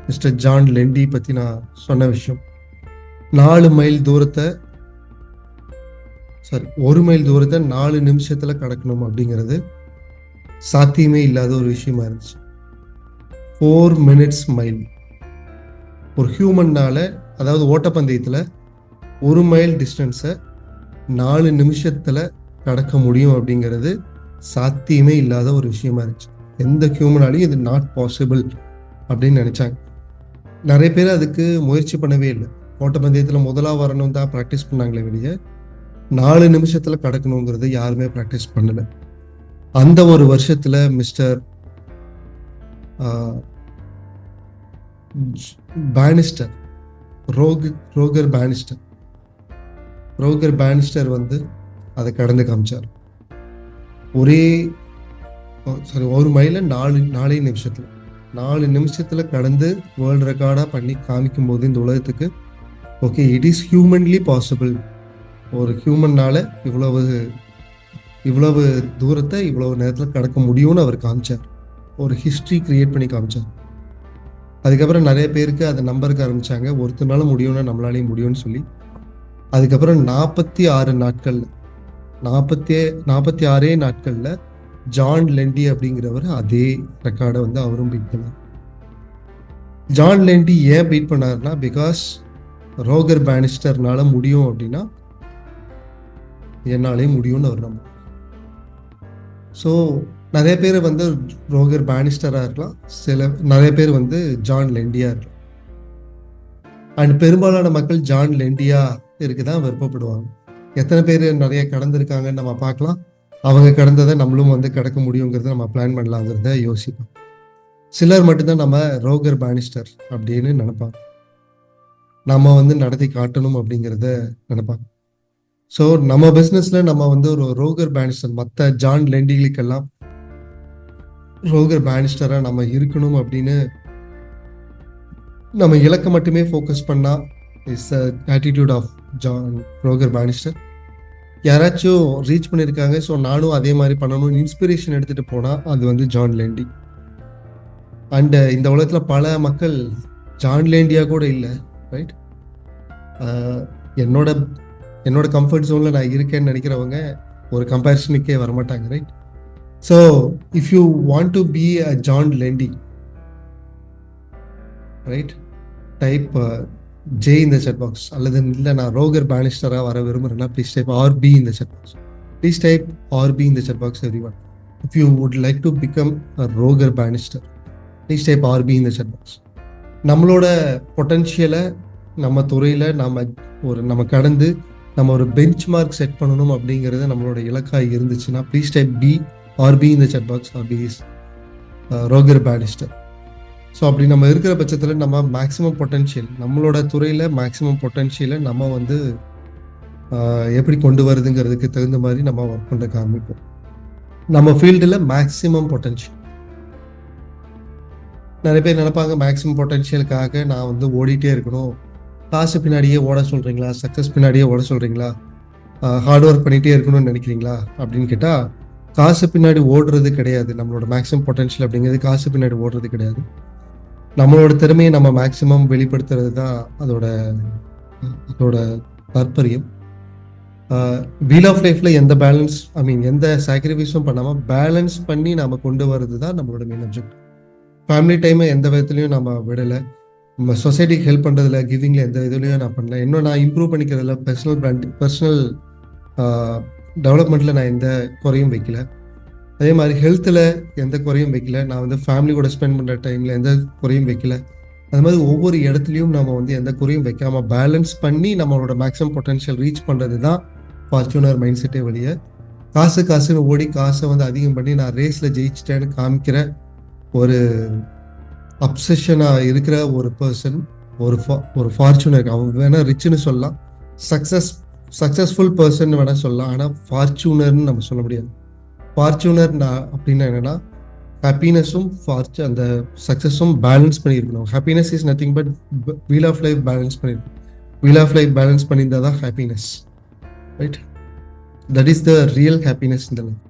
Mister John Lendi பற்றி நான் சொன்ன விஷயம். 4 மைல் தூரத்தை 1 மைல் தூரத்தை 4 நிமிஷத்தில் கடக்கணும் அப்படிங்கிறது சாத்தியமே இல்லாத ஒரு விஷயமா இருந்துச்சு. 4 minutes மைல் ஒரு ஹியூமன்னால, அதாவது ஓட்டப்பந்தயத்தில் 1 மைல் டிஸ்டன்ஸை 4 நிமிஷத்தில் கடக்க முடியும் அப்படிங்கிறது சாத்தியமே இல்லாத ஒரு விஷயமா இருந்துச்சு. எந்த ஹியூமனாலையும் இது நாட் பாசிபிள் அப்படின்னு நினைச்சாங்க. நிறைய பேர் அதுக்கு முயற்சி பண்ணவே இல்லை. ஓட்டப்பந்தயத்தில் முதலாக வரணும் தான் ப்ராக்டிஸ் பண்ணாங்களே வெளியே 4 நிமிஷத்தில் கடக்கணுங்கிறது யாருமே ப்ராக்டிஸ் பண்ணலை. அந்த ஒரு வருஷத்தில் மிஸ்டர் பேனிஸ்டர், ரோகர் பேனிஸ்டர் வந்து அதை கடந்து காமிச்சார். 1 மைல 4 நிமிஷத்தில் 4 நிமிஷத்தில் கடந்து வேர்ல்டு ரெக்கார்டாக பண்ணி காமிக்கும் போது இந்த உலகத்துக்கு okay, it is humanly possible. ஒரு ஹியூமன்னால இவ்வளவு தூரத்தை இவ்வளவு நேரத்தில் கடக்க முடியும்னு அவர் காமிச்சார். ஒரு ஹிஸ்ட்ரி கிரியேட் பண்ணி காமிச்சார். அதுக்கப்புறம் நிறைய பேருக்கு அதை நம்பருக்கு ஆரம்பிச்சாங்க, ஒருத்தனால முடியும்னா நம்மளாலையும் முடியும்னு சொல்லி. அதுக்கப்புறம் 46 நாட்கள்ல ஜான் லெண்டி அப்படிங்கிறவர் அதே ரெக்கார்டை வந்து அவரும் பீட் பண்ணார். ஜான் லெண்டி ஏன் பீட் பண்ணார்னா, பிகாஸ் ரோகர் பேனிஸ்டர்னால முடியும் அப்படின்னா என்னாலே முடியும்னு அவர் நம்ப. ஸோ நிறைய பேர் வந்து ரோகர் பேனிஸ்டராக இருக்கலாம், நிறைய பேர் வந்து ஜான் லெண்டியா இருக்கலாம். அண்ட் பெரும்பாலான மக்கள் ஜான் லெண்டியா இருக்குதான் விருப்பப்படுவாங்க. எத்தனை பேர் நிறைய கடந்திருக்காங்கன்னு நம்ம பார்க்கலாம். அவங்க கடந்ததை நம்மளும் வந்து கடக்க முடியுங்கிறத நம்ம பிளான் பண்ணலாங்கிறத யோசிப்போம். சிலர் மட்டும்தான் நம்ம ரோகர் பேனிஸ்டர் அப்படின்னு நினைப்பாங்க, நம்ம வந்து நடத்தி காட்டணும் அப்படிங்கிறத நினைப்பாங்க. ஸோ நம்ம பிஸ்னஸ்ல நம்ம வந்து ஒரு ரோகர் பேனிஸ்டர், மற்ற ஜான் லெண்டிகளுக்கெல்லாம் ரோகர் பேனிஸ்டராக நம்ம இருக்கணும் அப்படின்னு நம்ம இலக்கை மட்டுமே ஃபோக்கஸ் பண்ணா is attitude of Roger Bannister. யாராச்சும் ரீச் பண்ணியிருக்காங்க, ஸோ நானும் அதே மாதிரி பண்ணணும் இன்ஸ்பிரேஷன் எடுத்துகிட்டு போனால் அது வந்து ஜான் லெண்டி. அண்டு இந்த உலகத்தில் பல மக்கள் ஜான் லெண்டியா கூட இல்லை, ரைட்? என்னோட கம்ஃபர்ட் ஜோனில் நான் இருக்கேன்னு நினைக்கிறவங்க ஒரு கம்பேரிசனுக்கே வரமாட்டாங்க, right? So if you want to be a John Lenty, right, type J in the chat box. அல்லது இல்லை நான் ரோகர் பேனிஸ்டராக வர விரும்புகிறேன்னா please type RB in the chat box. Please type RB in the chat box, everyone. If you would like to become a Rogor banister, please type RB in the chat box. நம்மளோட பொட்டன்ஷியலை நம்ம துறையில் நம்ம கடந்து நம்ம ஒரு பெஞ்ச் மார்க் செட் பண்ணணும் அப்படிங்கிறது நம்மளோட இலக்காக இருந்துச்சுன்னா please type RB in the chat box. RB is Rogor banister. So அப்படி நம்ம இருக்கிற பட்சத்தில் நம்ம மேக்ஸிமம் பொட்டன்ஷியல், நம்மளோட துறையில் மேக்ஸிமம் பொட்டன்ஷியலை நம்ம வந்து எப்படி கொண்டு வருதுங்கிறதுக்கு தகுந்த மாதிரி நம்ம ஒர்க் பண்ண காமிப்போம். நம்ம ஃபீல்டில் மேக்ஸிமம் பொட்டன்ஷியல். நிறைய பேர் நினைப்பாங்க மேக்ஸிமம் பொட்டன்ஷியலுக்காக நான் வந்து ஓடிட்டே இருக்கணும், காசு பின்னாடியே ஓட சொல்கிறீங்களா, சக்ஸஸ் பின்னாடியே ஓட சொல்கிறீங்களா, ஹார்ட் ஒர்க் பண்ணிகிட்டே இருக்கணும்னு நினைக்கிறீங்களா அப்படின்னு கேட்டால், காசு பின்னாடி ஓடுறது கிடையாது. நம்மளோட மேக்ஸிமம் பொட்டன்ஷியல் அப்படிங்கிறது காசு பின்னாடி ஓடுறது கிடையாது. நம்மளோட திறமையை நம்ம மேக்ஸிமம் வெளிப்படுத்துறது தான் அதோட தாற்பயம். வீல் ஆஃப் லைஃப்ல எந்த பேலன்ஸ், எந்த சாக்ரிஃபைஸும் பண்ணாமல் பேலன்ஸ் பண்ணி நம்ம கொண்டு வர்றது தான் நம்மளோட மெயின் அப்ஜெக்ட். ஃபேமிலி டைமை எந்த விதத்துலையும் நம்ம விடலை, நம்ம சொசைட்டிக்கு ஹெல்ப் பண்ணுறதுல, கிவிங்கில் எந்த இதுலையும் நான் பண்ணல. இன்னும் நான் இம்ப்ரூவ் பண்ணிக்கிறதுல, பர்சனல் டெவலப்மெண்ட்டில் நான் எந்த குறையும் வைக்கல. அதே மாதிரி ஹெல்த்தில் எந்த குறையும் வைக்கல. நான் வந்து ஃபேமிலி கூட ஸ்பெண்ட் பண்ணுற டைமில் எந்த குறையும் வைக்கல. அது மாதிரி ஒவ்வொரு இடத்துலையும் நம்ம வந்து எந்த குறையும் வைக்காமல் பேலன்ஸ் பண்ணி நம்மளோட மேக்ஸிமம் பொட்டன்ஷியல் ரீச் பண்ணுறது தான் ஃபார்ச்சூனர் மைண்ட் செட்டே வழிய. காசுன்னு ஓடி காசை வந்து அதிகம் பண்ணி நான் ரேஸில் ஜெயிச்சிட்டேன்னு காமிக்கிற ஒரு அப்சஷனாக இருக்கிற ஒரு பர்சன், ஒரு ஃபார்ச்சூனர், அவன் வேணால் ரிச்சுன்னு சொல்லலாம், சக்ஸஸ்ஃபுல் பர்சன் வேணால் சொல்லலாம், ஆனால் ஃபார்ச்சூனர்னு நம்ம சொல்ல முடியாது. ஃபார்ச்சூனர் அப்படின்னா என்னன்னா, ஹாப்பினஸும் அந்த சக்ஸஸும் பேலன்ஸ் பண்ணியிருக்கணும். Happiness is nothing but wheel of life balance பண்ணியிருக்கணும். வீல் ஆஃப் லைஃப் பேலன்ஸ் பண்ணியிருந்தா தான் happiness, right? That is the real happiness இந்த லைஃப்.